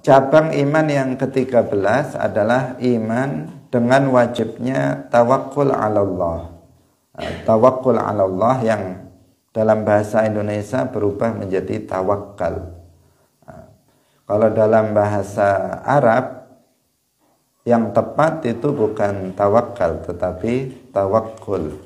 cabang iman yang ke-13 adalah iman dengan wajibnya tawakkul 'ala Allah. Tawakkul 'ala Allah yang dalam bahasa Indonesia berubah menjadi tawakal. Kalau dalam bahasa Arab yang tepat itu bukan tawakal tetapi tawakkul.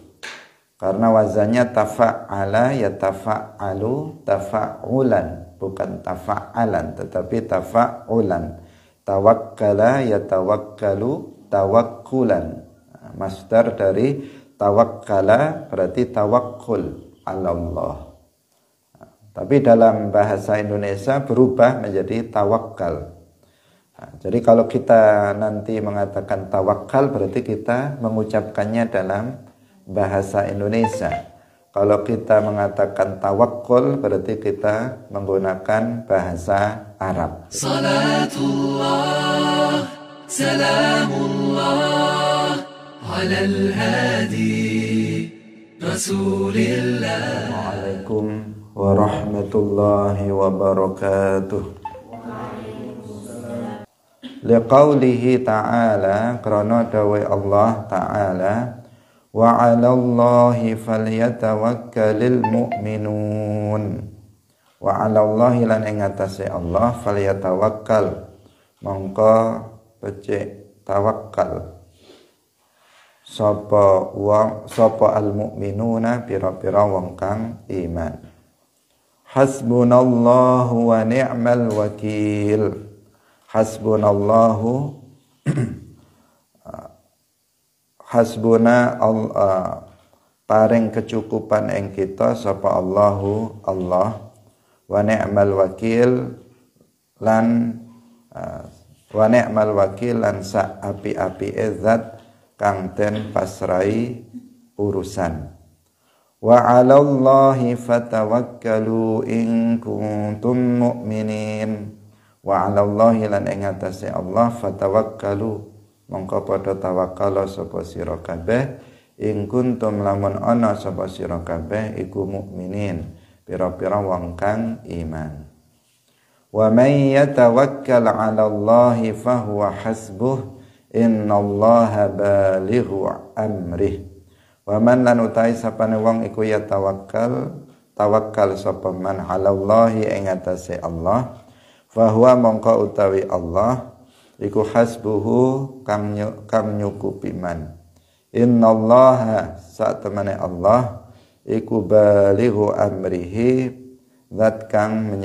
Karena wazannya tafa'ala yatafa'alu tafa'ulan, bukan tafa'alan tetapi tafa'ulan. Tawakkala yatawakkalu tawakkulan. Masdar dari tawakkala berarti tawakkul 'ala Allah. Tapi dalam bahasa Indonesia berubah menjadi tawakal. Jadi kalau kita nanti mengatakan tawakal berarti kita mengucapkannya dalam bahasa Indonesia. Kalau kita mengatakan tawakkul berarti kita menggunakan bahasa Arab. Salatullah, salamullah, alal hadi, Rasulillah. Waalaikumsalam warahmatullahi wabarakatuh. Liqaulihi ta'ala, karena dawai Allah ta'ala, wa 'alallahi falyatawakkalul mu'minun. Wa 'alallahi lan ing atase Allah falyatawakkal, mongko becik tawakal sapa al mu'minuna pira-pira wong kang iman. Hasbunallahu wa ni'mal wakil. Hasbunallahu hasbuna paring kecukupan ing kita sapa Allahu Allah, wa ni'mal wakil lan sak api-apike zat kang den pasrai urusan. Wa 'alallahi fatawakkalu in kuntum mu'minin. Wa 'alallahi lan ing atase Allah fatawakkalu, mongko padha tawakal sapa sira kabeh, in kuntum lamun ana sapa sira kabeh iku mukminin, pira-pira wong kang iman. Wa may yatawakkal 'alallahi fahuwa hasbuh, innallaha balighu amrih. Wa man lan utai sapane wong iku ya tawakal sapa man 'alallahi ing atase Allah, fa huwa mongko utawi Allah iku hasbuhu kang nyukupi man. Innallaha satemene Allah iku balighu amrihi, zat kang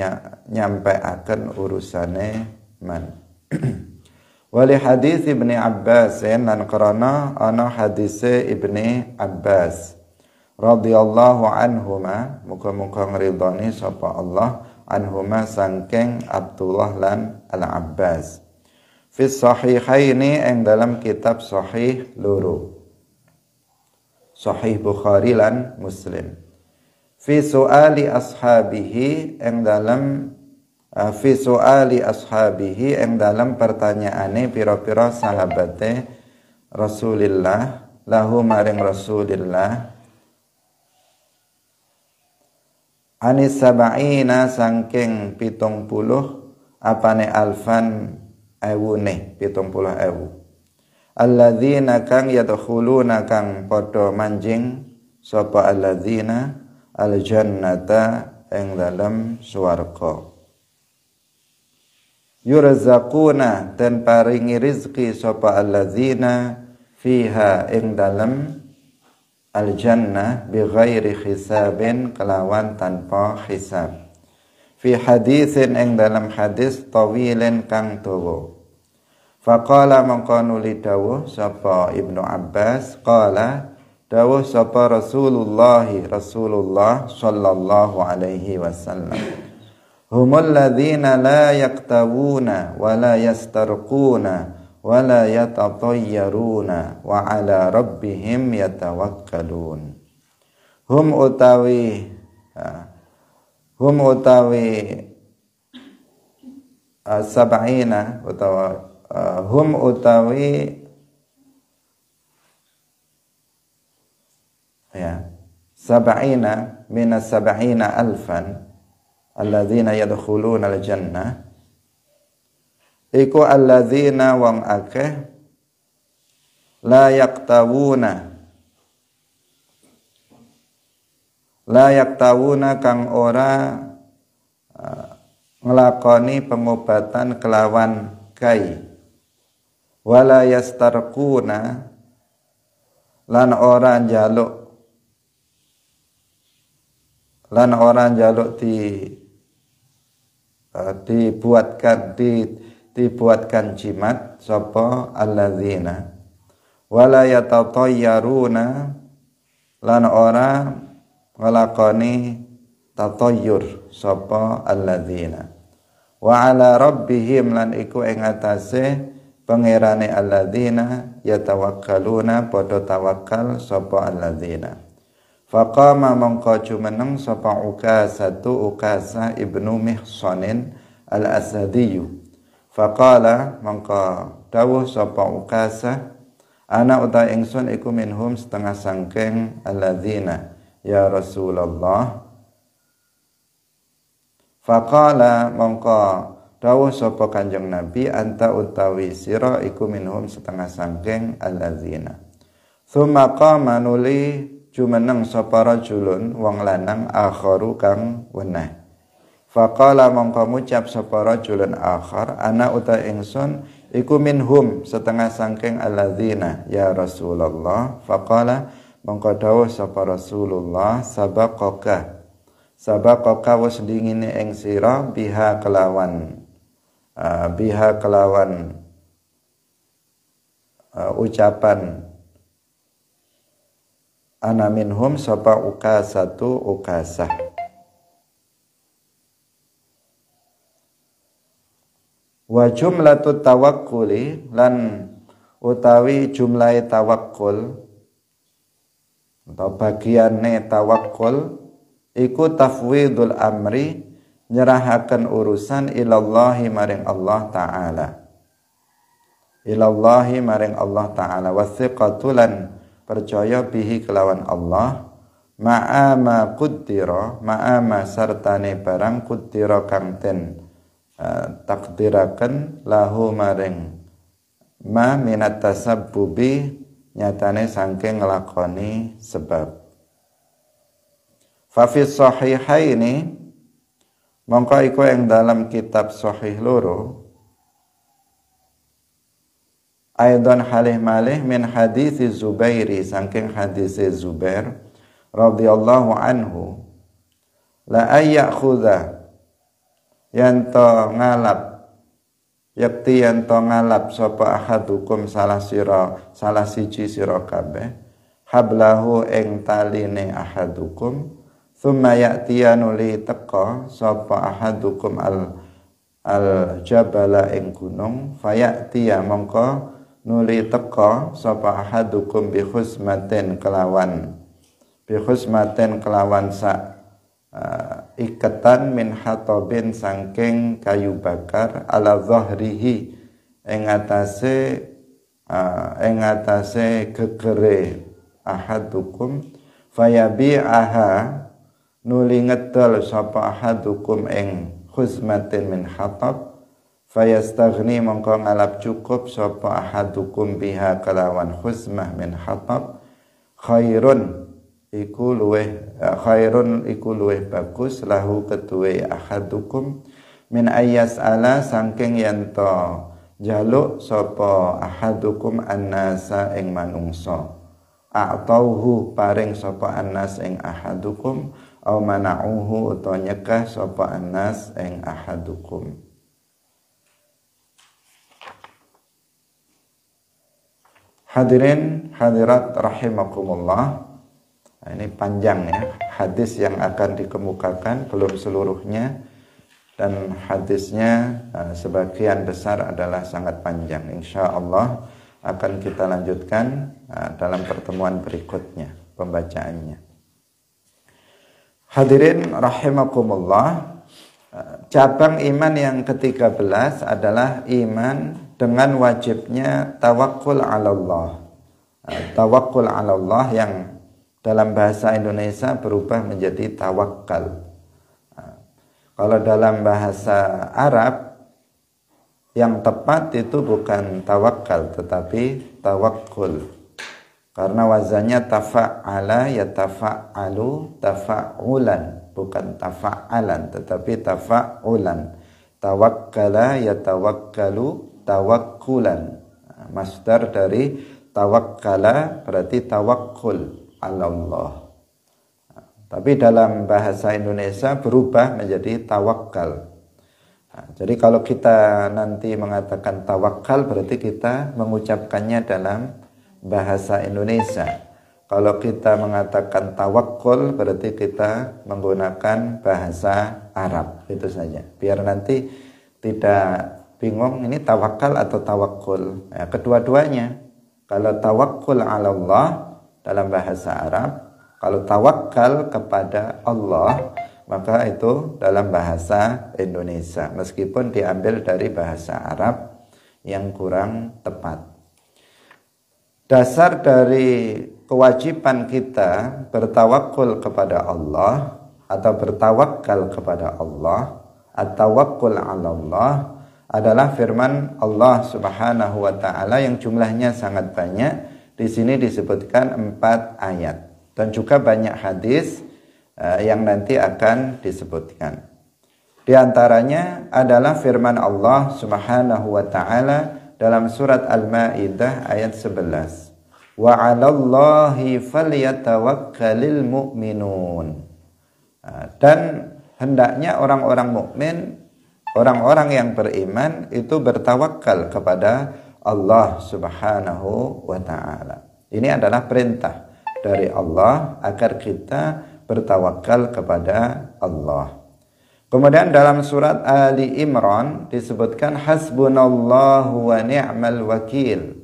nyampeaken urusane man. Wali hadis Ibni Abbas, lan karena ana hadise Ibni Abbas radhiyallahu anhuma, muga-muga ngridhani sapa Allah anhuma sangking Abdullah lan Al-Abbas. Fi sahihaini ing dalam kitab sahih loro, Sahih Bukhari lan Muslim. Fi su'ali ashabihi ing dalam fi su'ali ashabihi ing dalam pertanyaane pira-pira sahabate Rasulillah lahu maring Rasulillah anis sab'ina sangking 70 apane alfan ewune 70.000 alladzina kang yadkhuluna kang padha manjing sapa alladzina aljannata ing dalam swarga. Yurzaquna dan paringi rizki sapa alladzina fiha ing dalam al-jannah bighairi hisabin kelawan tanpa hisab. Fi hadisin ing dalam hadis tawilin kang dawa. Faqala mangka nuli dawuh sapa Ibnu Abbas, qala dawuh sapa Rasulullah sallallahu alaihi wasallam, humul ladzina la yaktawuna wa la yastarquna wa la yatatayyaruna wa ala rabbihim yatawakkalun. Hum utawi sab'ina utawa hum utawi sab'ina minas sab'ina alfan alladzina yadkhuluna al-jannah iku alladzina wong akeh la yaktawuna kang ora ngelakoni pengobatan kelawan kai, wala yastarquna lan ora njaluk dibuatkan jimat sapa alladzina, wala yatatayyaruna lan ora ngelakoni tatayyur sapa alladzina, wa ala rabbihim lan iku ing atase pangerane alladzina yatawakkaluna padha tawakal sapa alladzina. Faqama mongko jumeneng sapa Ukasah ibnu Mihsanin al-Asadiyu. Faqala mongko dawuh sapa Ukasah, ana uta ingsun iku minhum setengah sangking alladzina ya Rasulullah. Faqala mongko dawuh sapa Kanjeng Nabi, anta utawi sira iku minhum setengah sangking alladzina. Tsumma qama nuli jumeneng sapa rajulun wong lanang akharu kang weneh. Faqala mongko ngucap sapa rajulun akhar, ana uta ingsun iku minhum setengah sangking alladzina ya Rasulullah. Faqala mongko dawuh sapa Rasulullah, sabaqaka wis dingine ing sira biha kelawan ucapan ana minhum sapa Ukasah. Wa jumlatut tawakkuli lan utawi jumlahe tawakkul atau bagiane tawakkul iku tafwidul amri, nyerahaken urusan ilallahi maring Allah Ta'ala. Ilallahi maring Allah Ta'ala, wathiqatu lan percaya bihi kelawan Allah, ma'ama kuddira, ma'ama sartane barang kuddira kang den takdiraken lahu maring ma minat tasabbubi, nyatane saking nglakoni sebab. Fa fi sahihaini mongko iku ing dalam kitab sahih loro, aidan halih malih min hadis Zubairi saking hadis Zubair radhiyallahu anhu, la ayyakhudha yanto ngalap yakti yanto ngalap sapa ahadukum salah siji sira kabeh hablahu ing taline ahadukum, thumma ya'tiyanu li teka sapa ahadukum al jabala ing gunung, fayatiya mongko nuli teka sapa ahadukum bi khusmatin kelawan sak iketan min hatobin sangking kayu bakar ala zahrihi ing atase gegere ahadukum, fayabi'aha nuli ngedol sapa ahadukum ing khusmatin min hatab, fayastaghni mongko ngalap cukup sapa ahadukum biha kelawan khusmah min hatab, khairun iku luweh bagus lahu ketuwe ahadukum min ayas ala sangking yanto jaluk sapa ahadukum annasa ing manungsa, a'tauhu paring sapa annas ing ahadukum, au mana'uhu utawa nyegah sapa annas ing ahadukum. Hadirin hadirat rahimakumullah, ini panjang ya hadis yang akan dikemukakan, belum seluruhnya, dan hadisnya sebagian besar adalah sangat panjang. Insya Allah akan kita lanjutkan dalam pertemuan berikutnya pembacaannya. Hadirin rahimakumullah, cabang iman yang ke-13 adalah iman dengan wajibnya tawakkul 'ala Allah. Tawakkul 'ala Allah yang dalam bahasa Indonesia berubah menjadi tawakal. Kalau dalam bahasa Arab yang tepat itu bukan tawakal tetapi tawakkul. Karena wazannya tafa'ala yatafa'alu tafa'ulan, bukan tafa'alan tetapi tafa'ulan. Tawakkala yatawakkalu tawakkulan. Masdar dari tawakkala berarti tawakkul ala Allah. Tapi dalam bahasa Indonesia berubah menjadi tawakal. Jadi kalau kita nanti mengatakan tawakal berarti kita mengucapkannya dalam bahasa Indonesia. Kalau kita mengatakan tawakkul berarti kita menggunakan bahasa Arab. Itu saja. Biar nanti tidak bingung ini tawakal atau tawakkul. Ya, kedua-duanya. Kalau tawakkul ala Allah dalam bahasa Arab, kalau tawakal kepada Allah maka itu dalam bahasa Indonesia, meskipun diambil dari bahasa Arab yang kurang tepat. Dasar dari kewajiban kita bertawakul kepada Allah atau bertawakal kepada Allah, at-tawakkul 'ala Allah, adalah firman Allah Subhanahu wa taala yang jumlahnya sangat banyak. Di sini disebutkan 4 ayat dan juga banyak hadis yang nanti akan disebutkan. Di antaranya adalah firman Allah Subhanahu wa taala dalam surat Al-Maidah ayat 11. Wa 'alallahi falyatawakkalul mu'minun. Dan hendaknya orang-orang mukmin, orang-orang yang beriman itu bertawakal kepada Allah Subhanahu wa taala. Ini adalah perintah dari Allah agar kita bertawakal kepada Allah. Kemudian dalam surat Ali Imran disebutkan hasbunallahu wa ni'mal wakil.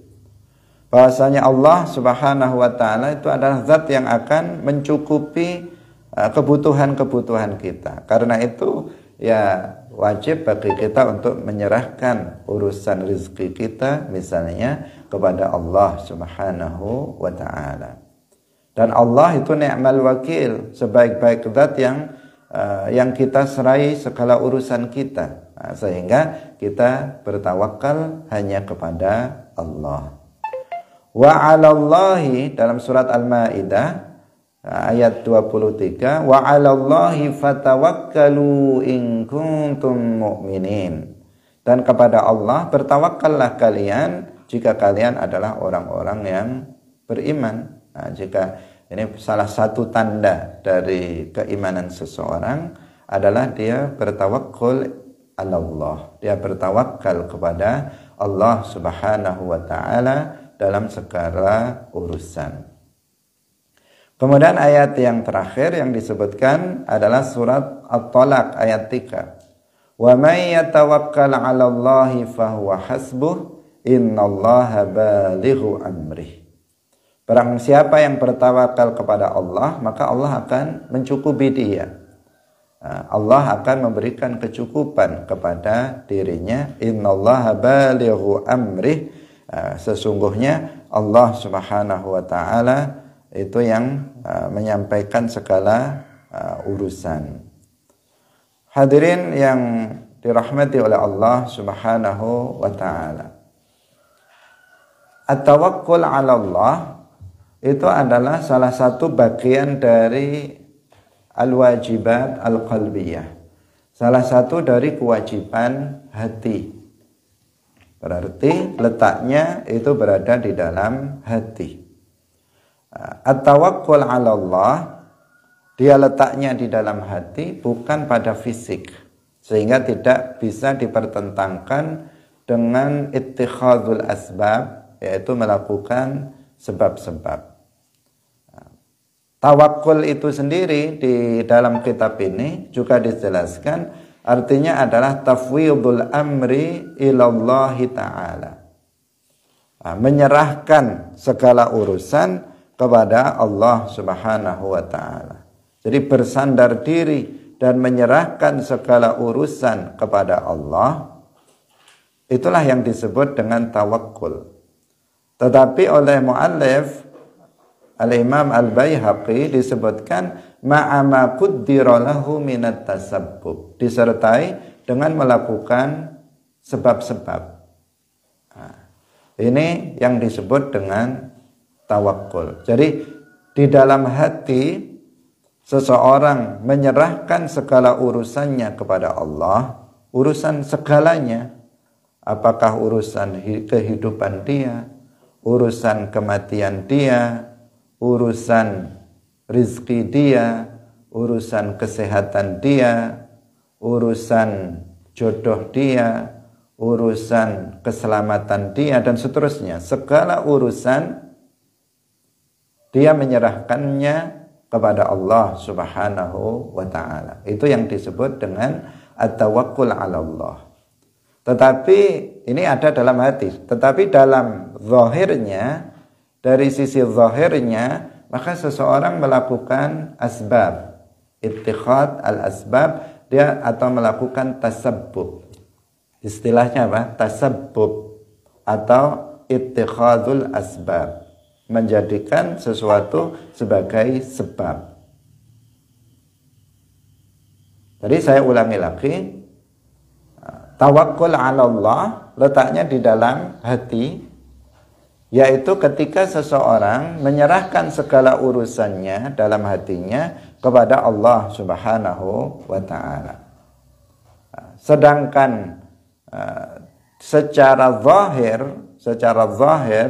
Bahwasanya Allah Subhanahu wa taala itu adalah zat yang akan mencukupi kebutuhan-kebutuhan kita. Karena itu ya wajib bagi kita untuk menyerahkan urusan rezeki kita misalnya kepada Allah Subhanahu wa taala. Dan Allah itu ni'mal wakil, sebaik-baik zat yang kita serai segala urusan kita. Sehingga kita bertawakal hanya kepada Allah. Wa 'alallahi dalam surat Al-Maidah ayat 23, wa 'alallahi fatawakkalu in kuntum mu'minin. Dan kepada Allah bertawakallah kalian jika kalian adalah orang-orang yang beriman. Nah, jika ini salah satu tanda dari keimanan seseorang adalah dia bertawakul ala Allah. Dia bertawakal kepada Allah Subhanahu wa taala dalam segala urusan. Kemudian ayat yang terakhir yang disebutkan adalah surat At-Talaq ayat 3. Wa may yatawakkal 'ala Allahi fahuwa hasbuh innallaha balighu amrih. Barang siapa yang bertawakal kepada Allah, maka Allah akan mencukupi dia. Allah akan memberikan kecukupan kepada dirinya. Innallaha balighu amrih. Sesungguhnya Allah Subhanahu wa taala itu yang menyampaikan segala urusan. Hadirin yang dirahmati oleh Allah Subhanahu wa taala. At-tawakkul 'ala Allah itu adalah salah satu bagian dari al-wajibat al-qalbiyah. Salah satu dari kewajiban hati. Berarti letaknya itu berada di dalam hati. At-tawakkul 'ala Allah, dia letaknya di dalam hati, bukan pada fisik. Sehingga tidak bisa dipertentangkan dengan ittikhadzul asbab, yaitu melakukan sebab-sebab. Tawakul itu sendiri di dalam kitab ini juga dijelaskan artinya adalah tafwidul amri ilallahi ta'ala. Menyerahkan segala urusan kepada Allah Subhanahu wa ta'ala. Jadi bersandar diri dan menyerahkan segala urusan kepada Allah, itulah yang disebut dengan tawakul. Tetapi oleh muallif Al-Imam Al-Baihaqi disebutkan ma'ama quddira lahu minat tasabbub, disertai dengan melakukan sebab-sebab. Nah, ini yang disebut dengan tawakul. Jadi di dalam hati seseorang menyerahkan segala urusannya kepada Allah, urusan segalanya, apakah urusan kehidupan dia, urusan kematian dia, urusan rizki dia, urusan kesehatan dia, urusan jodoh dia, urusan keselamatan dia, dan seterusnya. Segala urusan dia menyerahkannya kepada Allah Subhanahu wa ta'ala. Itu yang disebut dengan at-tawakkul 'ala Allah. Tetapi ini ada dalam hati. Tetapi dalam zahirnya, dari sisi zahirnya, maka seseorang melakukan asbab, ittikhad al-asbab, dia atau melakukan tasabbub. Istilahnya apa? Tasabbub atau ittikhadul asbab, menjadikan sesuatu sebagai sebab. Jadi saya ulangi lagi, tawakkul 'ala Allah letaknya di dalam hati, yaitu ketika seseorang menyerahkan segala urusannya dalam hatinya kepada Allah Subhanahu wa ta'ala. Sedangkan secara zahir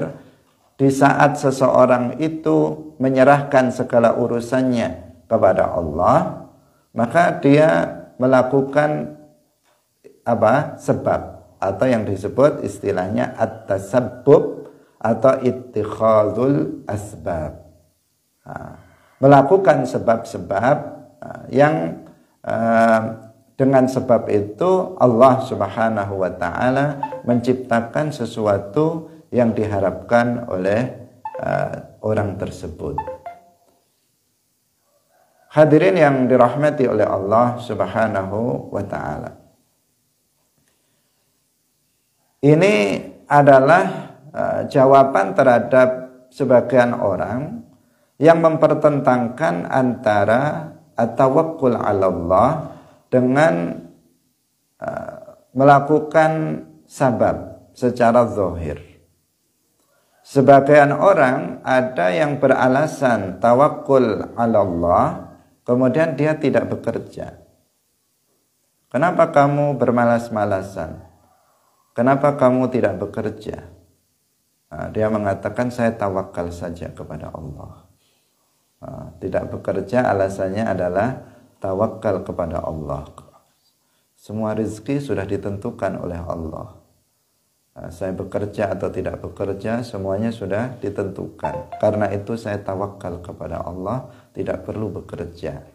di saat seseorang itu menyerahkan segala urusannya kepada Allah, maka dia melakukan apa? Sebab, atau yang disebut istilahnya at-tasabbub atau ittikhadul asbab. Melakukan sebab-sebab yang dengan sebab itu Allah Subhanahu wa ta'ala menciptakan sesuatu yang diharapkan oleh orang tersebut. Hadirin yang dirahmati oleh Allah Subhanahu wa ta'ala, ini adalah jawaban terhadap sebagian orang yang mempertentangkan antara at-tawakkul 'ala Allah dengan melakukan sabab secara zahir. Sebagian orang ada yang beralasan tawakkul 'ala Allah, kemudian dia tidak bekerja. Kenapa kamu bermalas-malasan? Kenapa kamu tidak bekerja? Dia mengatakan saya tawakal saja kepada Allah. Tidak bekerja alasannya adalah tawakal kepada Allah. Semua rezeki sudah ditentukan oleh Allah. Saya bekerja atau tidak bekerja, semuanya sudah ditentukan. Karena itu saya tawakal kepada Allah, tidak perlu bekerja.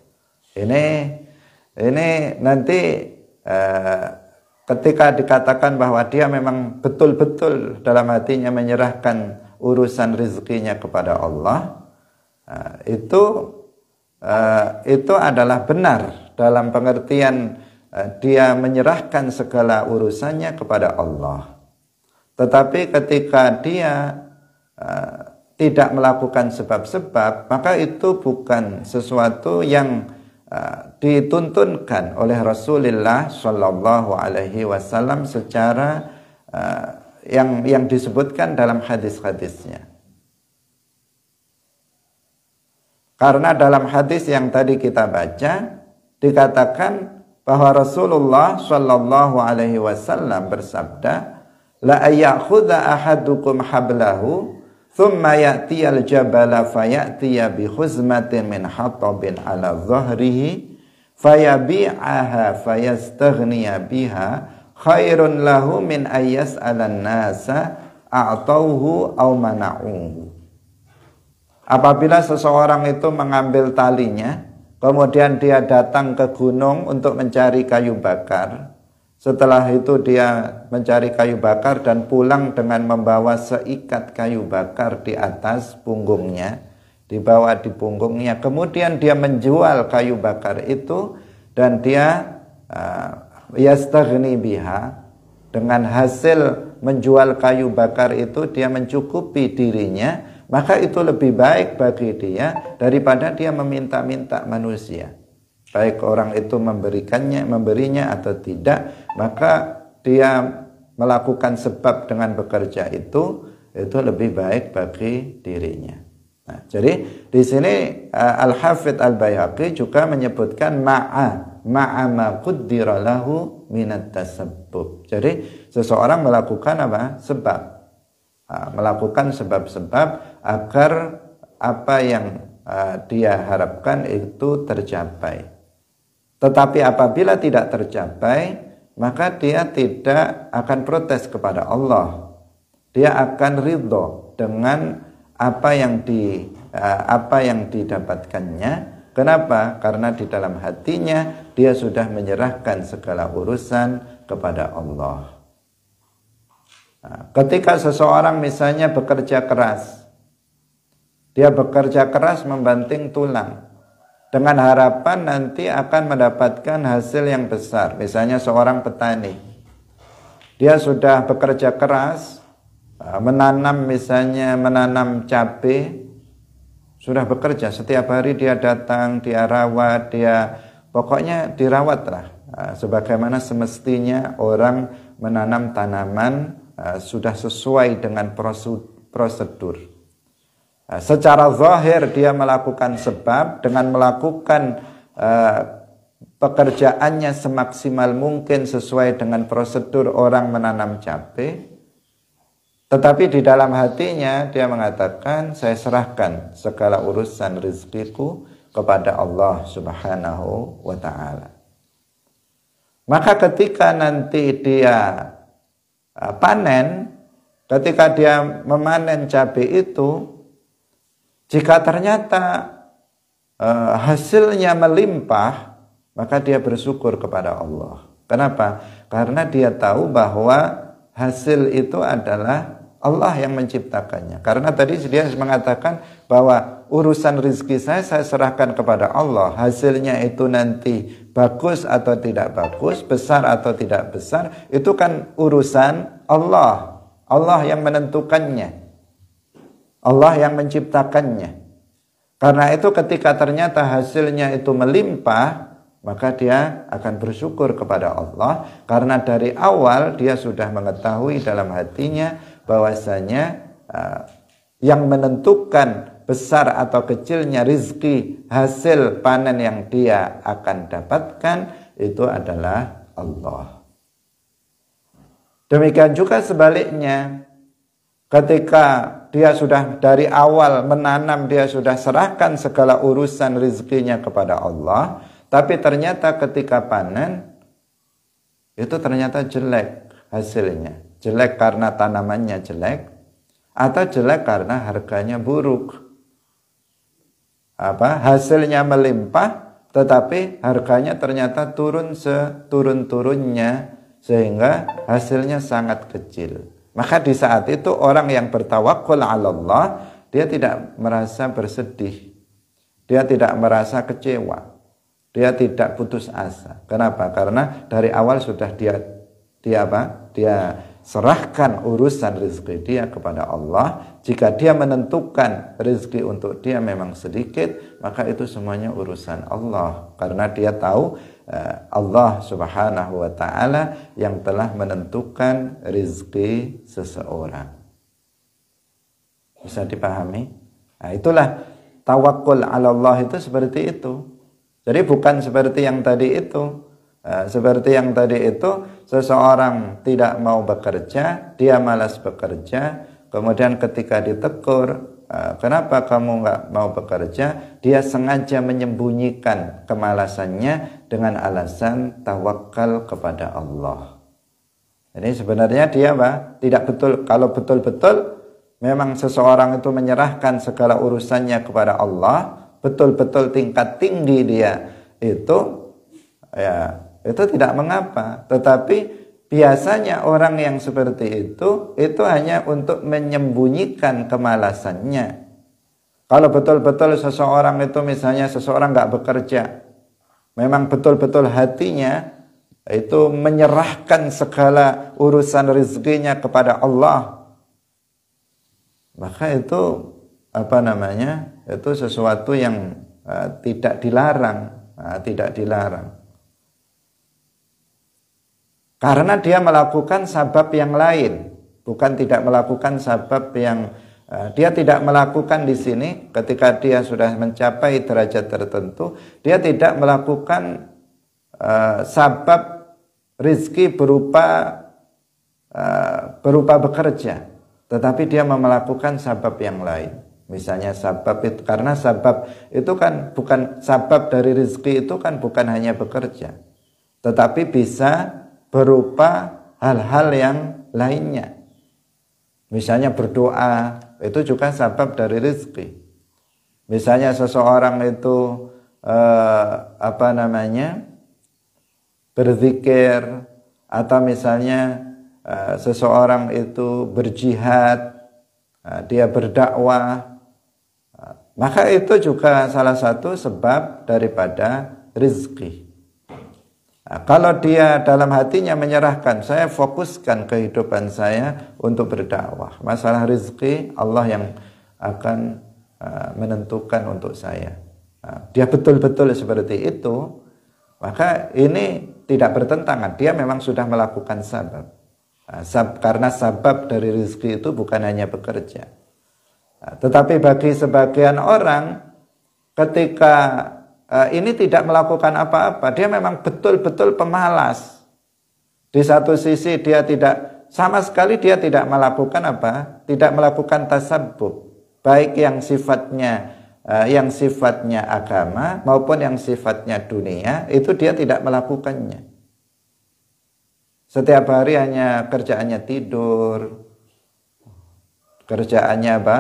Ini nanti ketika dikatakan bahwa dia memang betul-betul dalam hatinya menyerahkan urusan rezekinya kepada Allah, itu adalah benar dalam pengertian dia menyerahkan segala urusannya kepada Allah. Tetapi ketika dia tidak melakukan sebab-sebab, maka itu bukan sesuatu yang dituntunkan oleh Rasulullah Shallallahu Alaihi Wasallam secara yang disebutkan dalam hadis-hadisnya. Karena dalam hadis yang tadi kita baca dikatakan bahwa Rasulullah Shallallahu Alaihi Wasallam bersabda, la ayakhudha ahadukum hablahu thumma ya'tiyal jabala faya'tiya bi khuzmatin min hatabin ala dhahrihi fayabi'aha fayastaghniya biha khairun lahu min ayyas'alan nasa a'tauhu aw mana'uhu. Apabila seseorang itu mengambil talinya, kemudian dia datang ke gunung untuk mencari kayu bakar. Setelah itu dia mencari kayu bakar dan pulang dengan membawa seikat kayu bakar di atas punggungnya, dibawa di punggungnya. Kemudian dia menjual kayu bakar itu dan dia yastaghni biha, dengan hasil menjual kayu bakar itu dia mencukupi dirinya, maka itu lebih baik bagi dia daripada dia meminta-minta manusia. Baik orang itu memberinya atau tidak, maka dia melakukan sebab dengan bekerja itu lebih baik bagi dirinya. Nah, jadi di sini Al-Hafidz Al-Baihaqi juga menyebutkan ma'a ma qaddara lahu minat tasabbub. Jadi seseorang melakukan apa? Sebab. Melakukan sebab-sebab agar apa yang dia harapkan itu tercapai. Tetapi apabila tidak tercapai, maka dia tidak akan protes kepada Allah. Dia akan ridho dengan apa yang didapatkannya. Kenapa? Karena di dalam hatinya dia sudah menyerahkan segala urusan kepada Allah. Ketika seseorang misalnya bekerja keras, dia bekerja keras membanting tulang dengan harapan nanti akan mendapatkan hasil yang besar. Misalnya seorang petani, dia sudah bekerja keras menanam, misalnya menanam cabai, sudah bekerja setiap hari, dia datang, dia rawat, pokoknya dirawatlah sebagaimana semestinya orang menanam tanaman, sudah sesuai dengan prosedur. Secara zahir dia melakukan sebab dengan melakukan pekerjaannya semaksimal mungkin sesuai dengan prosedur orang menanam cabai. Tetapi di dalam hatinya dia mengatakan, saya serahkan segala urusan rezekiku kepada Allah Subhanahu wa ta'ala. Maka ketika nanti dia panen, ketika dia memanen cabai itu, jika ternyata hasilnya melimpah, maka dia bersyukur kepada Allah. Kenapa? Karena dia tahu bahwa hasil itu adalah Allah yang menciptakannya. Karena tadi dia mengatakan bahwa urusan rezeki saya serahkan kepada Allah. Hasilnya itu nanti bagus atau tidak bagus, besar atau tidak besar, itu kan urusan Allah. Allah yang menentukannya. Allah yang menciptakannya. Karena itu ketika ternyata hasilnya itu melimpah, maka dia akan bersyukur kepada Allah. Karena dari awal dia sudah mengetahui dalam hatinya bahwasanya yang menentukan besar atau kecilnya rizki hasil panen yang dia akan dapatkan itu adalah Allah. Demikian juga sebaliknya, ketika dia sudah dari awal menanam, dia sudah serahkan segala urusan rizkinya kepada Allah, tapi ternyata ketika panen itu ternyata jelek hasilnya. Jelek karena tanamannya jelek, atau jelek karena harganya buruk. Hasilnya melimpah, tetapi harganya ternyata turun seturun-turunnya, sehingga hasilnya sangat kecil. Maka di saat itu orang yang bertawakul 'ala Allah, dia tidak merasa bersedih, dia tidak merasa kecewa, dia tidak putus asa. Kenapa? Karena dari awal sudah dia serahkan urusan rezeki dia kepada Allah. Jika dia menentukan rezeki untuk dia memang sedikit, maka itu semuanya urusan Allah. Karena dia tahu Allah Subhanahu wa ta'ala yang telah menentukan rezeki seseorang. Bisa dipahami? Nah, itulah tawakul 'ala Allah itu seperti itu. Jadi bukan seperti yang tadi itu. Seperti yang tadi itu, seseorang tidak mau bekerja, dia malas bekerja, kemudian ketika ditegur, kenapa kamu nggak mau bekerja, dia sengaja menyembunyikan kemalasannya dengan alasan tawakal kepada Allah. Jadi sebenarnya dia tidak betul. Kalau betul-betul memang seseorang itu menyerahkan segala urusannya kepada Allah, betul-betul tingkat tinggi dia itu, itu tidak mengapa. Tetapi biasanya orang yang seperti itu hanya untuk menyembunyikan kemalasannya. Kalau betul-betul seseorang itu, misalnya seseorang nggak bekerja, memang betul-betul hatinya itu menyerahkan segala urusan rezekinya kepada Allah, maka itu itu sesuatu yang tidak dilarang, tidak dilarang. Karena dia melakukan sabab yang lain, bukan tidak melakukan sabab yang dia tidak melakukan di sini ketika dia sudah mencapai derajat tertentu, dia tidak melakukan sabab rizki berupa bekerja, tetapi dia melakukan sabab yang lain. Misalnya sabab itu, karena sabab itu kan bukan sabab dari rizki itu kan bukan hanya bekerja, tetapi bisa berupa hal-hal yang lainnya. Misalnya berdoa, itu juga sabab dari rizki. Misalnya seseorang itu berzikir, atau misalnya seseorang itu berjihad, dia berdakwah, maka itu juga salah satu sebab daripada rizki. Kalau dia dalam hatinya menyerahkan, saya fokuskan kehidupan saya untuk berdakwah, masalah rizki Allah yang akan menentukan untuk saya. Dia betul-betul seperti itu, maka ini tidak bertentangan. Dia memang sudah melakukan sabab. Karena sabab dari rizki itu bukan hanya bekerja. Tetapi bagi sebagian orang, ketika ini tidak melakukan apa-apa, dia memang betul-betul pemalas. Di satu sisi dia tidak, sama sekali dia tidak melakukan apa? Tidak melakukan tasabbub, baik yang sifatnya agama maupun yang sifatnya dunia, itu dia tidak melakukannya. Setiap hari hanya kerjaannya tidur, kerjaannya apa?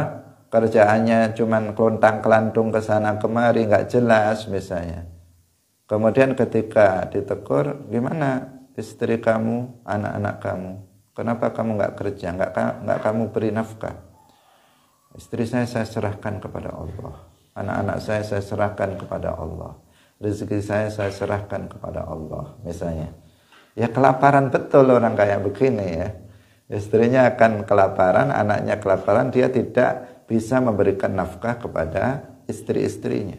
Kerjaannya cuman kelontang-kelantung ke sana kemari, nggak jelas misalnya. Kemudian ketika ditegur, gimana istri kamu, anak-anak kamu? Kenapa kamu nggak kerja, nggak kamu beri nafkah? Istri saya serahkan kepada Allah. Anak-anak saya serahkan kepada Allah. Rezeki saya serahkan kepada Allah, misalnya. Ya kelaparan betul orang kayak begini ya. Istrinya akan kelaparan, anaknya kelaparan, dia tidak bisa memberikan nafkah kepada istri-istrinya.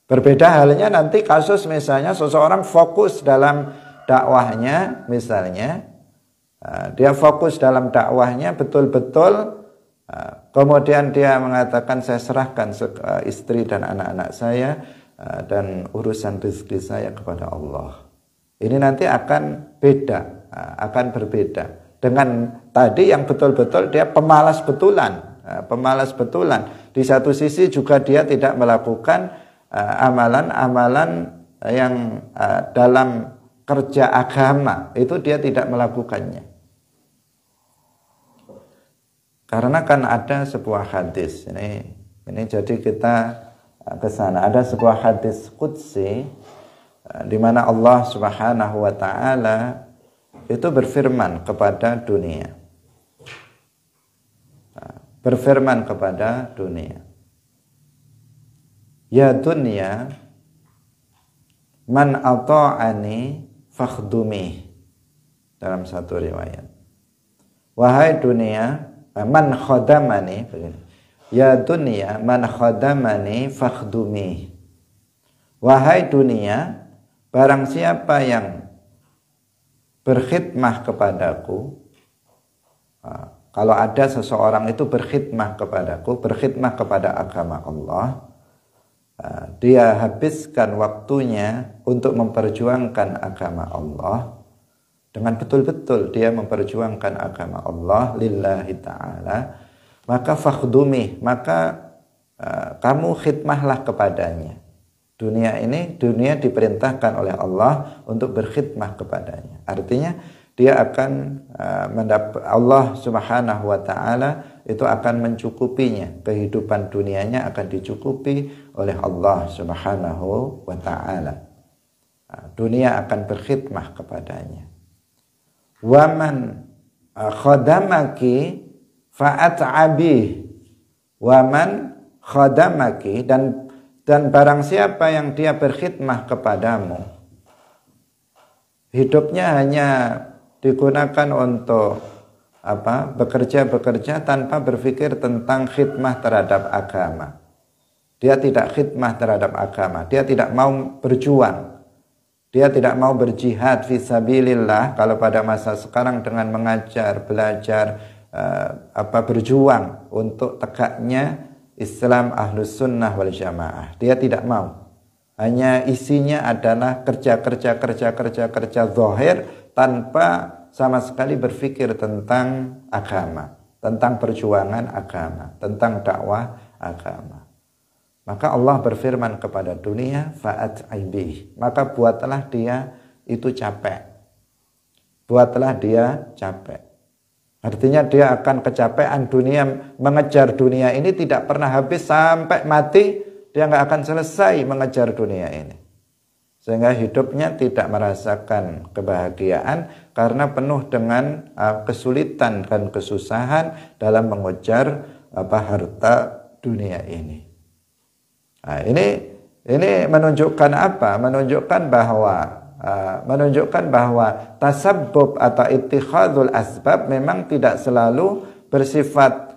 Berbeda halnya nanti kasus misalnya seseorang fokus dalam dakwahnya, misalnya dia fokus dalam dakwahnya betul-betul, kemudian dia mengatakan saya serahkan istri dan anak-anak saya dan urusan rezeki saya kepada Allah. Ini nanti akan beda, akan berbeda dengan tadi yang betul-betul dia pemalas betulan. Di satu sisi juga dia tidak melakukan amalan-amalan yang dalam kerja agama, itu dia tidak melakukannya. Karena kan ada sebuah hadis, ini jadi kita ke sana. Ada sebuah hadis qudsi di mana Allah Subhanahu wa taala itu berfirman kepada dunia. Berfirman kepada dunia, ya dunya man ata'ani fakhdumi, dalam satu riwayat, wahai dunia man khadamani, ya dunya man khadamani fakhdumi, wahai dunia barang siapa yang berkhidmah kepadaku. Kalau ada seseorang itu berkhidmah kepadaku, berkhidmah kepada agama Allah, dia habiskan waktunya untuk memperjuangkan agama Allah, dengan betul-betul dia memperjuangkan agama Allah lillahi ta'ala, maka fakhdumi, maka kamu khidmahlah kepadanya. Dunia diperintahkan oleh Allah untuk berkhidmah kepadanya. Artinya dia akan Allah Subhanahu wa taala itu akan mencukupinya, kehidupan dunianya akan dicukupi oleh Allah Subhanahu wa taala. Dunia akan berkhidmah kepadanya. Waman khadamaki fa'at'abi, waman khadamaki, dan barang siapa yang dia berkhidmah kepadamu, hidupnya hanya digunakan untuk bekerja tanpa berpikir tentang khidmah terhadap agama. Dia tidak khidmah terhadap agama, dia tidak mau berjuang. Dia tidak mau berjihad fisabilillah kalau pada masa sekarang dengan mengajar, belajar, berjuang untuk tegaknya Islam Ahlus Sunnah wal Jamaah. Dia tidak mau. Hanya isinya adalah kerja zahir tanpa sama sekali berpikir tentang agama, tentang perjuangan agama, tentang dakwah agama. Maka Allah berfirman kepada dunia, fa'at'ibih. Maka buatlah dia itu capek. Buatlah dia capek. Artinya dia akan kecapean dunia, mengejar dunia ini tidak pernah habis sampai mati. Dia nggak akan selesai mengejar dunia ini. Sehingga hidupnya tidak merasakan kebahagiaan karena penuh dengan kesulitan dan kesusahan dalam mengejar harta dunia ini. Nah, ini menunjukkan apa? Menunjukkan bahwa tasabbub atau ittikhadul asbab memang tidak selalu bersifat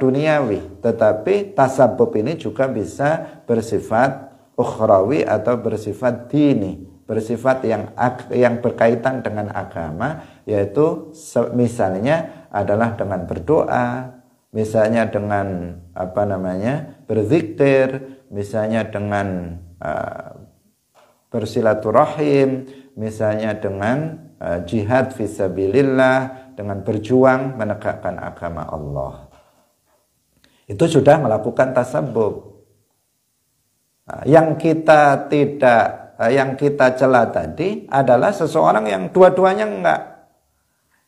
duniawi, tetapi tasabbub ini juga bisa bersifat ukhrawi atau bersifat dini, bersifat yang berkaitan dengan agama, yaitu misalnya adalah dengan berdoa, misalnya dengan berzikir, misalnya dengan bersilaturahim, misalnya dengan jihad fisabilillah, dengan berjuang menegakkan agama Allah. Itu sudah melakukan tasabbub. Yang kita cela tadi adalah seseorang yang dua-duanya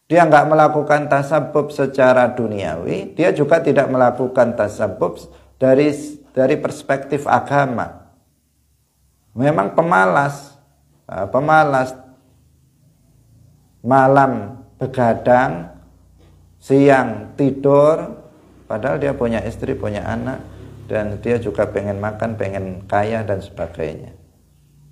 dia enggak melakukan tasabbub secara duniawi, dia juga tidak melakukan tasabbub dari perspektif agama. Memang pemalas, malam begadang, siang tidur, padahal dia punya istri, punya anak, dan dia juga pengen makan, pengen kaya dan sebagainya.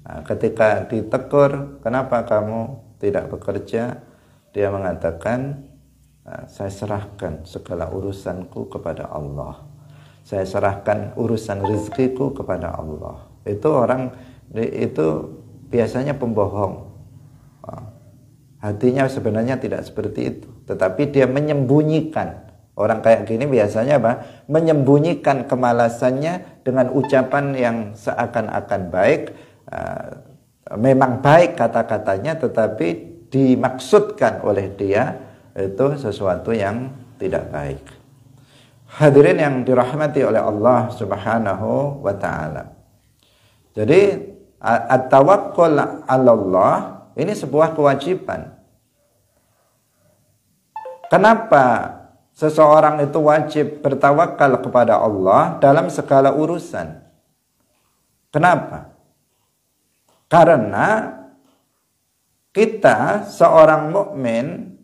Nah, ketika ditegur, kenapa kamu tidak bekerja? Dia mengatakan, saya serahkan segala urusanku kepada Allah. Saya serahkan urusan rezekiku kepada Allah. Itu biasanya pembohong. Hatinya sebenarnya tidak seperti itu, tetapi dia menyembunyikan. Orang kayak gini biasanya menyembunyikan kemalasannya dengan ucapan yang seakan-akan baik. Memang baik kata-katanya, tetapi dimaksudkan oleh dia itu sesuatu yang tidak baik. Hadirin yang dirahmati oleh Allah Subhanahu wa ta'ala. Jadi at-tawakkul 'ala Allah ini sebuah kewajiban. Kenapa seseorang itu wajib bertawakal kepada Allah dalam segala urusan? Kenapa? Karena kita seorang mukmin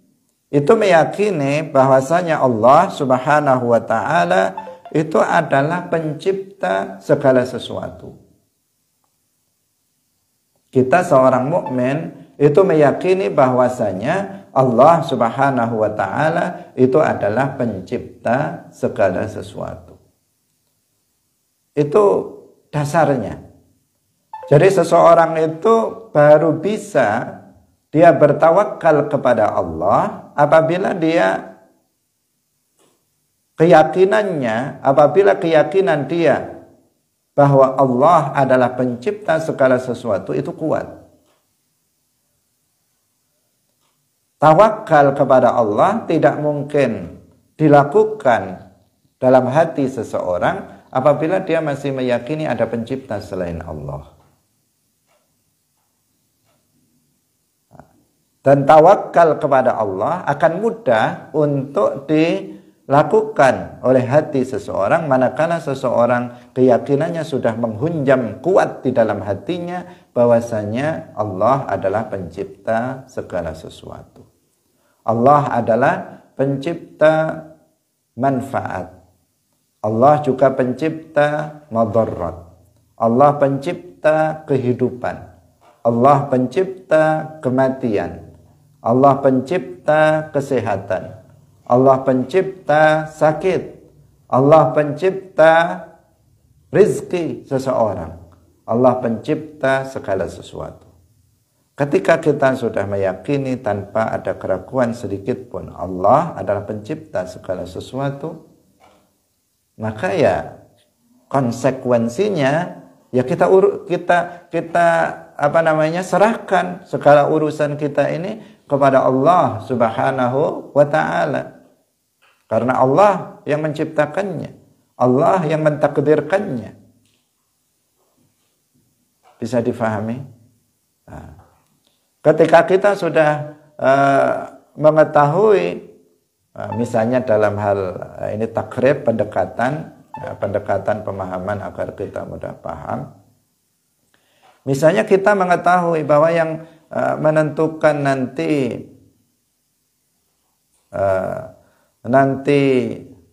itu meyakini bahwasanya Allah Subhanahu wa ta'ala itu adalah pencipta segala sesuatu. Kita seorang mukmin itu meyakini bahwasanya Allah Subhanahu wa ta'ala itu adalah pencipta segala sesuatu. Itu dasarnya. Jadi seseorang itu baru bisa dia bertawakal kepada Allah apabila keyakinan dia bahwa Allah adalah pencipta segala sesuatu itu kuat. Tawakal kepada Allah tidak mungkin dilakukan dalam hati seseorang apabila dia masih meyakini ada pencipta selain Allah. Dan tawakal kepada Allah akan mudah untuk dilakukan oleh hati seseorang manakala seseorang keyakinannya sudah menghunjam kuat di dalam hatinya bahwasanya Allah adalah pencipta segala sesuatu. Allah adalah pencipta manfaat. Allah juga pencipta madarat. Allah pencipta kehidupan. Allah pencipta kematian. Allah pencipta kesehatan. Allah pencipta sakit. Allah pencipta rizki seseorang. Allah pencipta segala sesuatu. Ketika kita sudah meyakini tanpa ada keraguan sedikit pun Allah adalah pencipta segala sesuatu, maka ya konsekuensinya ya kita serahkan segala urusan kita ini kepada Allah Subhanahu wa taala. Karena Allah yang menciptakannya, Allah yang mentakdirkannya. Bisa difahami? Nah, ketika kita sudah mengetahui, misalnya dalam hal ini takrib, pendekatan pemahaman agar kita mudah paham. Misalnya kita mengetahui bahwa yang menentukan nanti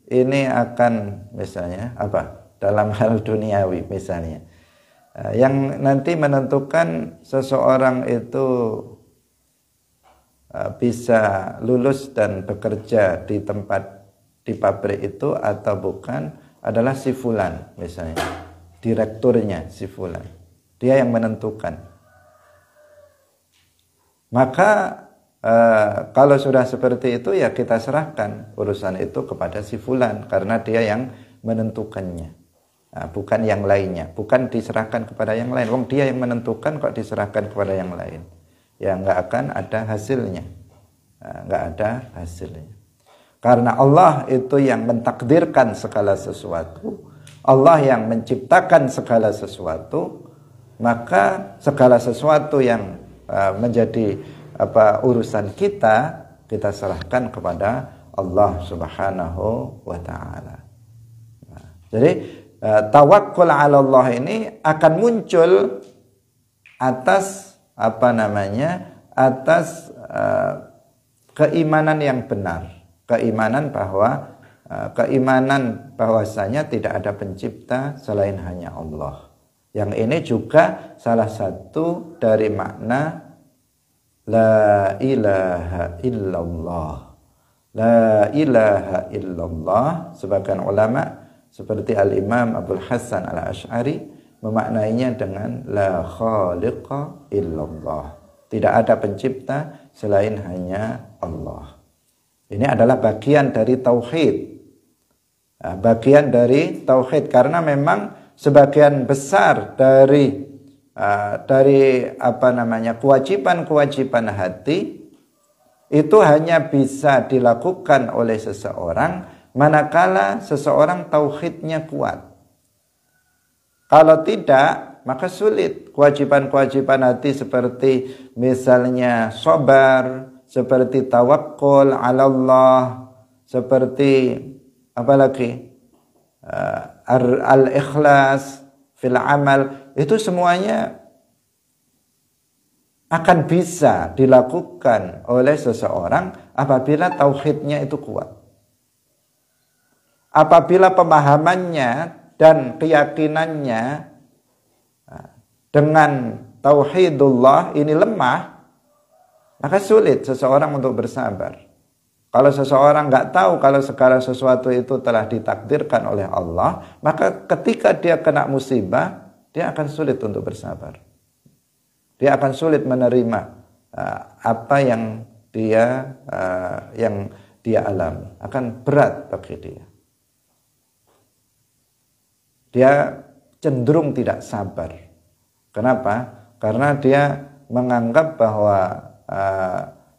ini akan misalnya apa? Dalam hal duniawi misalnya. Yang nanti menentukan seseorang itu bisa lulus dan bekerja di pabrik itu atau bukan adalah si fulan misalnya. Direkturnya si fulan. Dia yang menentukan. Maka kalau sudah seperti itu ya kita serahkan urusan itu kepada si fulan karena dia yang menentukannya. Nah, bukan yang lainnya, bukan diserahkan kepada yang lain. Dia yang menentukan kok diserahkan kepada yang lain. Ya nggak akan ada hasilnya. Nggak ada hasilnya. Karena Allah itu yang mentakdirkan segala sesuatu, Allah yang menciptakan segala sesuatu, maka segala sesuatu yang menjadi urusan kita serahkan kepada Allah Subhanahu wa taala. Nah, jadi tawakkul 'ala Allah ini akan muncul atas atas keimanan yang benar, keimanan bahwasanya tidak ada pencipta selain hanya Allah. Yang ini juga salah satu dari makna la ilaha illallah. La ilaha illallah, sebagian ulama seperti Al-Imam Abdul Hasan Al-Asy'ari memaknainya dengan la khaliqa illallah. Tidak ada pencipta selain hanya Allah. Ini adalah bagian dari tauhid. Bagian dari tauhid karena memang sebagian besar dari kewajiban-kewajiban hati itu hanya bisa dilakukan oleh seseorang manakala seseorang tauhidnya kuat. Kalau tidak, maka sulit. Kewajiban-kewajiban hati seperti misalnya sabar, seperti tawakkul 'ala Allah, seperti apalagi al-ikhlas fil amal, itu semuanya akan bisa dilakukan oleh seseorang apabila tauhidnya itu kuat. Apabila pemahamannya dan keyakinannya dengan tauhidullah ini lemah, maka sulit seseorang untuk bersabar. Kalau seseorang nggak tahu kalau segala sesuatu itu telah ditakdirkan oleh Allah, maka ketika dia kena musibah, dia akan sulit untuk bersabar. Dia akan sulit menerima apa yang dia alami, akan berat bagi dia. Dia cenderung tidak sabar. Kenapa? Karena dia menganggap bahwa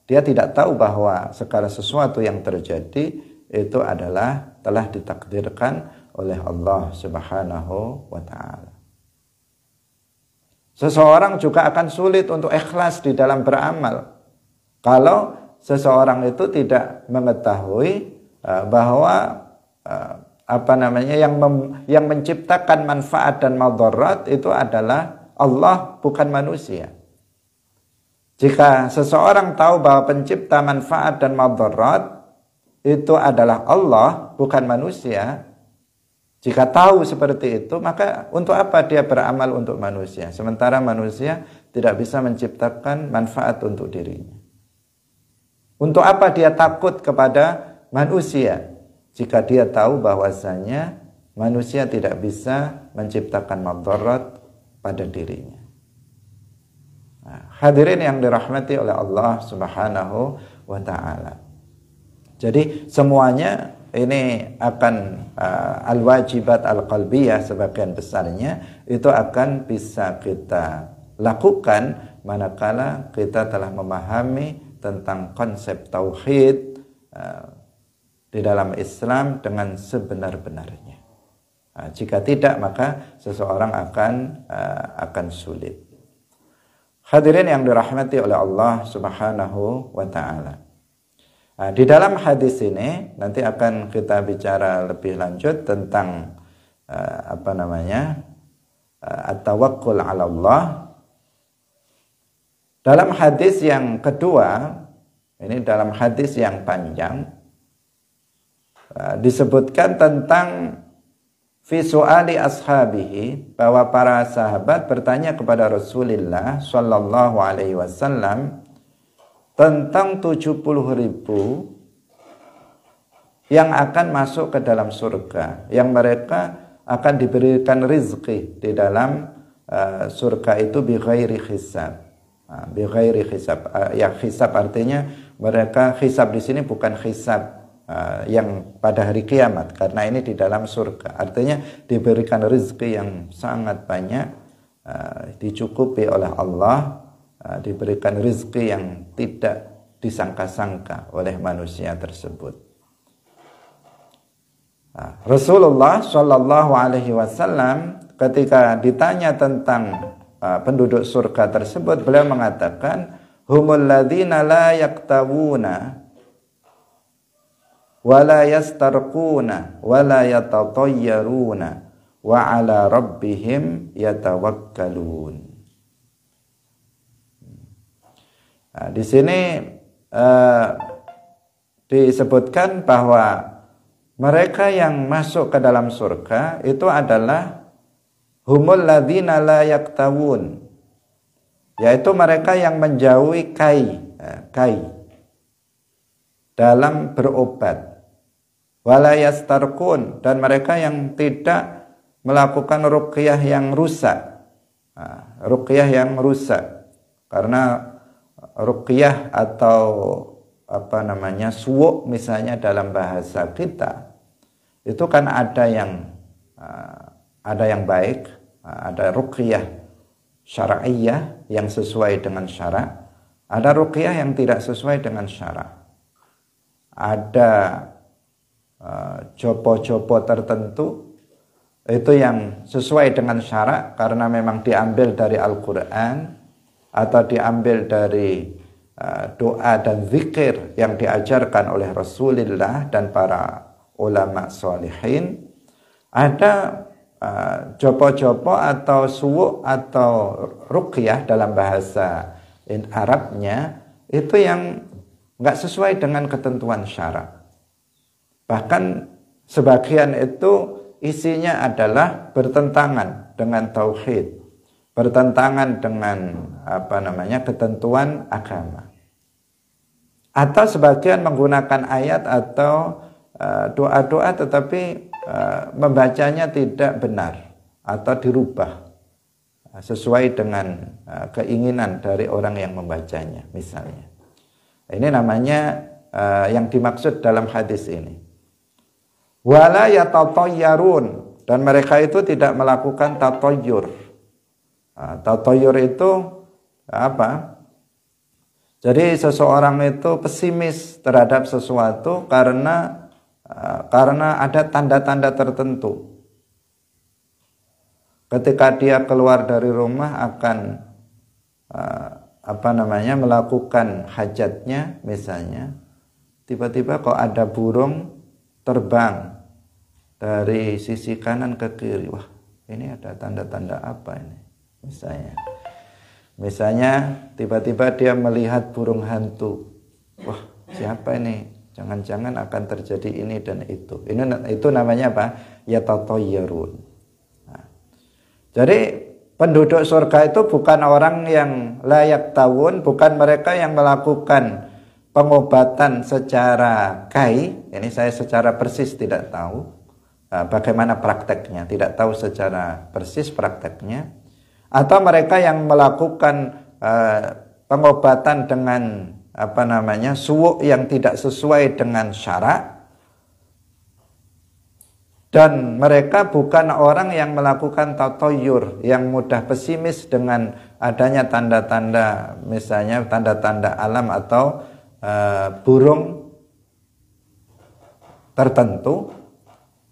dia tidak tahu bahwa segala sesuatu yang terjadi itu adalah telah ditakdirkan oleh Allah Subhanahu wa taala. Seseorang juga akan sulit untuk ikhlas di dalam beramal kalau seseorang itu tidak mengetahui bahwa yang menciptakan manfaat dan madarat itu adalah Allah, bukan manusia. Jika seseorang tahu bahwa pencipta manfaat dan madarat itu adalah Allah, bukan manusia, jika tahu seperti itu, maka untuk apa dia beramal untuk manusia? Sementara manusia tidak bisa menciptakan manfaat untuk dirinya. Untuk apa dia takut kepada manusia? Jika dia tahu bahwasanya manusia tidak bisa menciptakan madarat pada dirinya. Hadirin yang dirahmati oleh Allah Subhanahu wa taala. Jadi semuanya ini akan al-wajibat al-qalbiyah sebagian besarnya itu akan bisa kita lakukan manakala kita telah memahami tentang konsep tauhid di dalam Islam dengan sebenar-benarnya. Jika tidak maka seseorang akan sulit. Hadirin yang dirahmati oleh Allah Subhanahu wa taala. Di dalam hadis ini nanti akan kita bicara lebih lanjut tentang at-tawakkul 'ala Allah. Dalam hadis yang kedua, ini dalam hadis yang panjang disebutkan tentang fi su'ali ashabihi, bahwa para sahabat bertanya kepada Rasulullah sallallahu alaihi wasallam tentang 70.000 yang akan masuk ke dalam surga, yang mereka akan diberikan rizki di dalam surga itu bi ghairi hisab. Bi ghairi hisab. Ya, hisab artinya mereka, hisab di sini bukan hisab yang pada hari kiamat, karena ini di dalam surga. Artinya diberikan rezeki yang sangat banyak, dicukupi oleh Allah, diberikan rezeki yang tidak disangka-sangka oleh manusia tersebut. Rasulullah Shallallahu Alaihi Wasallam ketika ditanya tentang penduduk surga tersebut, beliau mengatakan, humul ladzina la yaktawuna wala yastarquna wala yatatayyaruna wa ala rabbihim yatawakkalun. Di sini disebutkan bahwa mereka yang masuk ke dalam surga itu adalah humul ladzina la yaktawun, yaitu mereka yang menjauhi kai dalam berobat, wala yastarqun, dan mereka yang tidak melakukan ruqyah yang rusak. Ruqyah yang rusak, karena ruqyah atau suwuk misalnya dalam bahasa kita itu kan ada yang baik, ada ruqyah syar'iyyah yang sesuai dengan syarak, ada ruqyah yang tidak sesuai dengan syarak. Ada jopo-jopo tertentu itu yang sesuai dengan syarak karena memang diambil dari Al-Quran atau diambil dari doa dan zikir yang diajarkan oleh Rasulullah dan para ulama sholihin. Ada jopo-jopo atau suwuk atau ruqyah dalam bahasa Arabnya itu yang nggak sesuai dengan ketentuan syarak. Bahkan sebagian itu isinya adalah bertentangan dengan tauhid, bertentangan dengan ketentuan agama. Atau sebagian menggunakan ayat atau doa-doa tetapi membacanya tidak benar atau dirubah sesuai dengan keinginan dari orang yang membacanya misalnya. Ini namanya yang dimaksud dalam hadis ini. Wala yatatayyarun, dan mereka itu tidak melakukan tatayyur. Tatayyur itu apa? Jadi seseorang itu pesimis terhadap sesuatu karena ada tanda-tanda tertentu. Ketika dia keluar dari rumah akan melakukan hajatnya misalnya, tiba-tiba kok ada burung terbang dari sisi kanan ke kiri. Wah, ini ada tanda-tanda apa ini? Misalnya tiba-tiba dia melihat burung hantu. Wah, siapa ini? Jangan-jangan akan terjadi ini dan itu. Itu namanya apa? Yatatayyarun. Jadi penduduk surga itu bukan orang yang layak tawun, bukan mereka yang melakukan pengobatan secara kai. Ini saya secara persis tidak tahu bagaimana prakteknya, tidak tahu secara persis prakteknya. Atau mereka yang melakukan pengobatan dengan suwuk yang tidak sesuai dengan syarak, dan mereka bukan orang yang melakukan tatoyur, yang mudah pesimis dengan adanya tanda-tanda, misalnya tanda-tanda alam atau burung tertentu.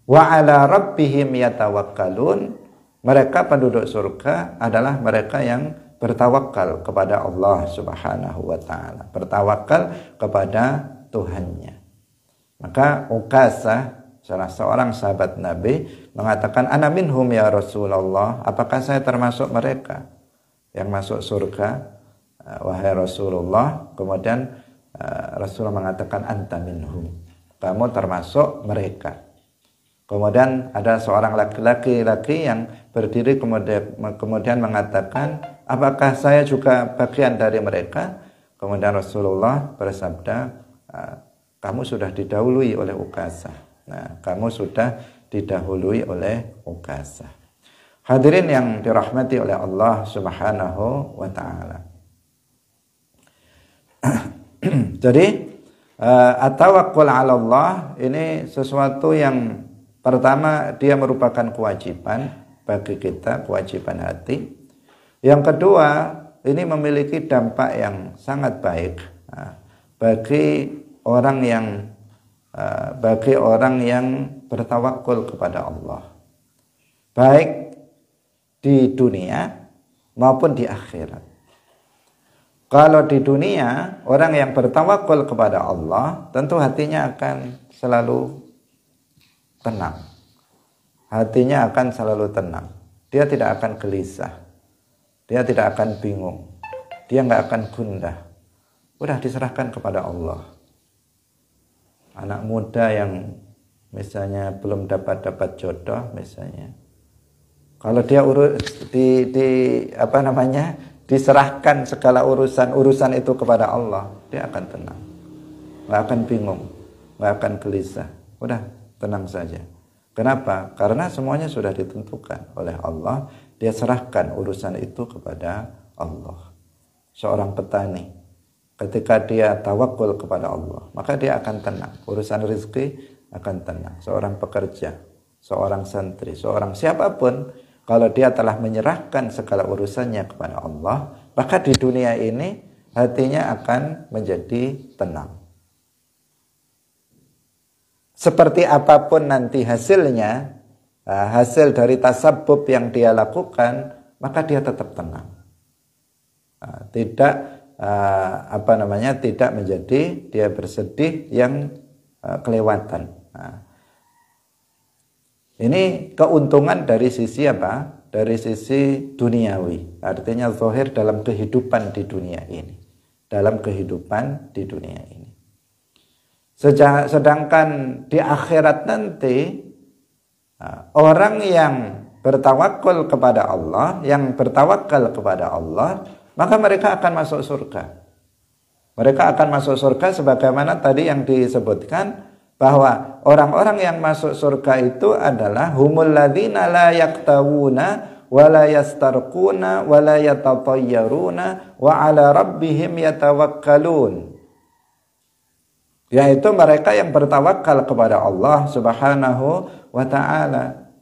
Wa ala rabbihim yatawakkalun, mereka penduduk surga adalah mereka yang bertawakal kepada Allah Subhanahu wa taala, bertawakal kepada Tuhannya. Maka Ukasah, salah seorang sahabat Nabi, mengatakan, ana minhum ya Rasulullah, apakah saya termasuk mereka yang masuk surga wahai Rasulullah? Kemudian Rasulullah mengatakan, anta minhum, kamu termasuk mereka. Kemudian ada seorang laki-laki yang berdiri kemudian mengatakan, apakah saya juga bagian dari mereka? Kemudian Rasulullah bersabda, kamu sudah didahului oleh Ukasah. Nah, kamu sudah didahului oleh Ukasah. Hadirin yang dirahmati oleh Allah Subhanahu wa taala. Jadi at-tawakkul 'ala Allah ini sesuatu yang pertama, dia merupakan kewajiban bagi kita, kewajiban hati. Yang kedua, ini memiliki dampak yang sangat baik bagi orang yang bertawakul kepada Allah, baik di dunia maupun di akhirat. Kalau di dunia, orang yang bertawakul kepada Allah tentu hatinya akan selalu tenang. Hatinya akan selalu tenang. Dia tidak akan gelisah. Dia tidak akan bingung. Dia nggak akan gundah. Udah diserahkan kepada Allah. Anak muda yang misalnya belum dapat jodoh misalnya, kalau dia diserahkan segala urusan itu kepada Allah, dia akan tenang. Nggak akan bingung, nggak akan gelisah. Udah tenang saja. Kenapa? Karena semuanya sudah ditentukan oleh Allah. Dia serahkan urusan itu kepada Allah. Seorang petani, ketika dia tawakul kepada Allah, maka dia akan tenang. Urusan rezeki akan tenang. Seorang pekerja, seorang santri, seorang siapapun, kalau dia telah menyerahkan segala urusannya kepada Allah, maka di dunia ini hatinya akan menjadi tenang. Seperti apapun nanti hasilnya, hasil dari tasabbub yang dia lakukan, maka dia tetap tenang. Tidak menjadi dia bersedih yang kelewatan. Ini keuntungan dari sisi apa? Dari sisi duniawi. Artinya zahir dalam kehidupan di dunia ini. Dalam kehidupan di dunia ini. Sedangkan di akhirat nanti, orang yang bertawakal kepada Allah, maka mereka akan masuk surga. Mereka akan masuk surga sebagaimana tadi yang disebutkan, bahwa orang-orang yang masuk surga itu adalah humul ladzina la yaktawuna wa la yastarquna wa la yatatayyaruna wa ala rabbihim yatawakkalun. Yaitu mereka yang bertawakal kepada Allah Subhanahu wa taala.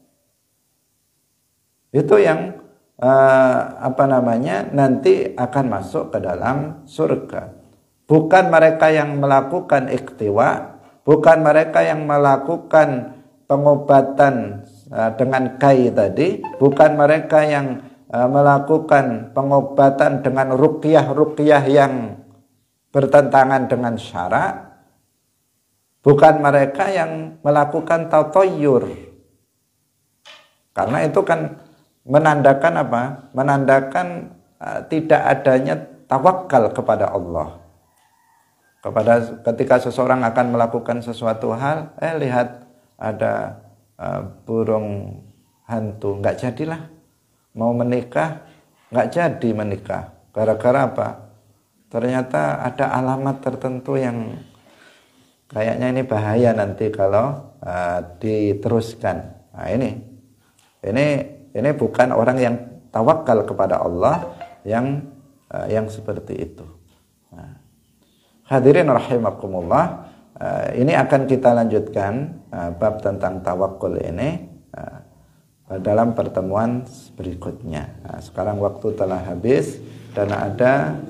Itu yang nanti akan masuk ke dalam surga. Bukan mereka yang melakukan iktiwa, bukan mereka yang melakukan pengobatan dengan kai tadi, bukan mereka yang melakukan pengobatan dengan ruqyah yang bertentangan dengan syarak, bukan mereka yang melakukan tatayyur. Karena itu kan menandakan apa? Menandakan tidak adanya tawakal kepada Allah. Ketika seseorang akan melakukan sesuatu hal, lihat ada burung hantu, nggak jadilah. Mau menikah, nggak jadi menikah. Gara-gara apa? Ternyata ada alamat tertentu yang kayaknya ini bahaya nanti kalau diteruskan. Nah, ini bukan orang yang tawakal kepada Allah, yang yang seperti itu. Nah, hadirin rahimakumullah, ini akan kita lanjutkan bab tentang tawakul ini dalam pertemuan berikutnya. Nah, sekarang waktu telah habis dan ada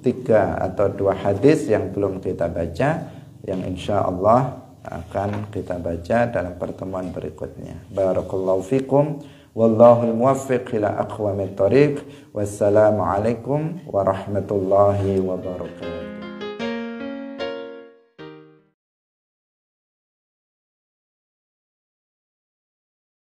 3 atau 2 hadis yang belum kita baca, yang insya Allah akan kita baca dalam pertemuan berikutnya. Barakallahu fikum, wallahul muwaffiq ila aqwamit thoriq. Wassalamualaikum warahmatullahi wabarakatuh.